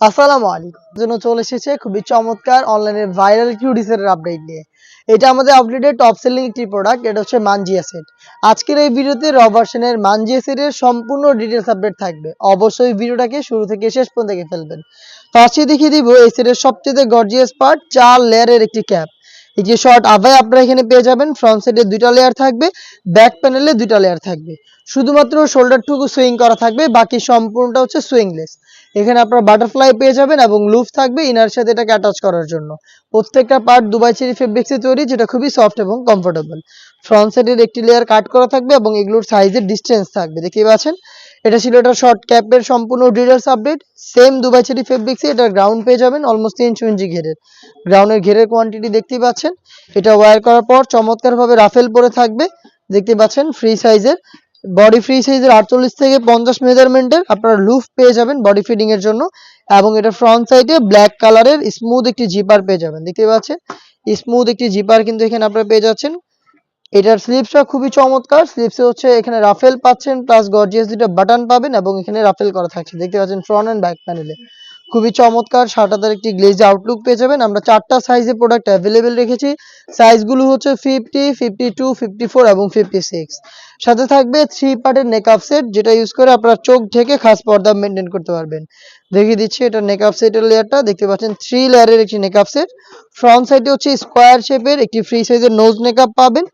আসসালামু আলাইকুম জন্য চলে এসেছে খুবই চমৎকার অনলাইনে ভাইরাল কিউডি সেটের আপডেট নিয়ে। এটা আমাদের আপডেটের টপ সেলিং একটি প্রোডাক্ট, এটা হচ্ছে মানজিয়া সেট। আজকের এই ভিডিওতে র ভার্সনের মানজিয়া সেটের সম্পূর্ণ ডিটেলস আপডেট থাকবে। অবশ্যই ভিডিওটাকে শুরু থেকে শেষ পর্যন্ত দেখে ফেলবেন। ফার্স্টে দেখিয়ে দিব এই সেটের সবচেয়ে গর্জিয়াস পার্ট, 4 লেয়ারের একটি ক্যাপ। এই যে শর্ট আভাই আপনারা এখানে পেয়ে যাবেন। ফ্রন্ট সাইডে 2টা লেয়ার থাকবে, ব্যাক প্যানেলে 2টা লেয়ার থাকবে। শুধুমাত্র শোল্ডারটুকু সুইং করা থাকবে, বাকি সম্পূর্ণটা হচ্ছে সুইংলেস। এখানে আপনারা বাটারফ্লাই পেয়ে যাবেন এবং লুফ থাকবে ইনার সাথে এটাকে অ্যাটাচ করার জন্য। প্রত্যেকটা পার্ট দুবাই চেরি ফেব্রিক্সে তৈরি, যেটা খুবই সফট এবং কমফোর্টেবল। ফ্রন্ট সাইডের একটি লেয়ার কাট করা থাকবে এবং এগুলোর সাইজের ডিস্টেন্স থাকবে, দেখতে পাচ্ছেন। এটা ছিল এটা শর্ট ক্যাপের সম্পূর্ণ details update. Same Dubai cherry ফেব্রিক্সে এটা গ্রাউন্ড পেয়ে যাবেন অলমোস্ট 3 ইঞ্চি ঘেরের। গ্রাউন্ডের ঘেরের কোয়ান্টিটি দেখতেই পাচ্ছেন। এটা ওয়্যার করার পর চমৎকারভাবে রাফেল পরে থাকবে, দেখতে পাচ্ছেন। ফ্রি সাইজের বডি ফ্রি সাইজের 48 থেকে 50 মেজারমেন্টের আপনারা লুফ পেয়ে যাবেন বডি ফিটিং এর জন্য। এবং এটা ফ্রন্ট সাইডে ব্ল্যাক কালারের স্মুথ একটি জিপার পেয়ে যাবেন, দেখতে পাচ্ছেন। স্মুথ একটি জিপার কিন্তু এখানে আপনারা পেয়ে যাচ্ছেন। এটার স্লিপসটা খুবই চমৎকার। স্লিপসে হচ্ছে এখানে রাফেল পাচ্ছেন, প্লাস গর্জিয়াস দুটো বাটন পাবেন এবং এখানে রাফেল করা থাকছে, দেখতে পাচ্ছেন ফ্রন্ট এন্ড ব্যাক প্যানেলে। খুবই চমৎকার শার্টাদের একটি গ্লেজ আউটলুক পেয়ে যাবেন। আমরা 4টা সাইজে প্রোডাক্ট অ্যাভেলেবেল রেখেছি। সাইজগুলো হচ্ছে 50, 52, 54 এবং 56। সাথে থাকবে 3 পার্টের নেকআপ সেট, যেটা ইউজ করে আপনারা চোখ ঢেকে খাস পর্দা মেনটেন করতে পারবেন। দেখিয়ে দিচ্ছি এটা নেকআপ সেটের লেয়ারটা, দেখতে পাচ্ছেন 3 লেয়ারের একটি নেকআপ সেট। ফ্রন্ট সাইডে হচ্ছে স্কোয়ার শেপের একটি ফ্রি সাইজের নোজ নেকআপ পাবেন।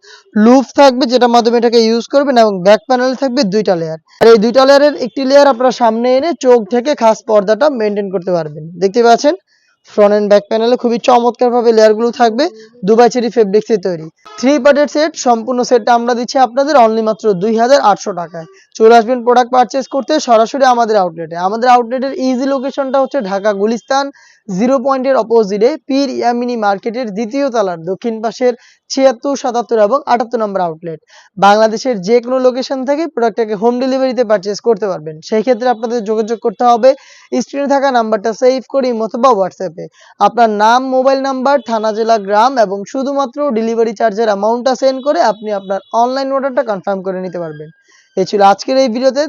লুফ থাকবে যেটার মাধ্যমে এটাকে ইউজ করবেন এবং ব্যাক প্যানেলে থাকবে 2টা লেয়ার। আর এই 2টা লেয়ারের একটি লেয়ার আপনারা সামনে এনে চোখ থেকে খাস পর্দাটা মেনটেন করতে পারবেন, দেখতে পাচ্ছেন। ফ্রন্ট এন্ড ব্যাক প্যানেলে খুবই চমৎকারভাবে লেয়ারগুলো থাকবে দুবাই চেরি ফেব্রিক্সে তৈরি। 3 পার্টের সেট, সম্পূর্ণ সেটটা আমরা দিচ্ছি আপনাদের অনলি মাত্র 2800 টাকায়। চলে আসবেন প্রোডাক্ট পারচেজ করতে সরাসরি আমাদের আউটলেটে। আমাদের আউটলেটের ইজি লোকেশনটা হচ্ছে ঢাকা গুলিস্তান 0 পয়েন্টের অপোজিটে পীর ইয়ামিনী মার্কেটের 2য় তলার দক্ষিণ পাশের 76, 77 এবং 78 নম্বর আউটলেট। বাংলাদেশের যে কোনো লোকেশন থেকে প্রোডাক্টটাকে হোম ডেলিভারিতে পারচেজ করতে পারবেন। সেই ক্ষেত্রে আপনাদের যোগাযোগ করতে হবে স্ক্রিনে থাকা নাম্বারটা সেভ করে অথবা হোয়াটসঅ্যাপে আপনার নাম, মোবাইল নাম্বার, থানা, জেলা, গ্রাম এবং শুধুমাত্র ডেলিভারি চার্জের অ্যামাউন্টটা সেন্ড করে আপনি আপনার অনলাইন অর্ডারটা কনফার্ম করে নিতে পারবেন। এই ছিল আজকের এই ভিডিওতে।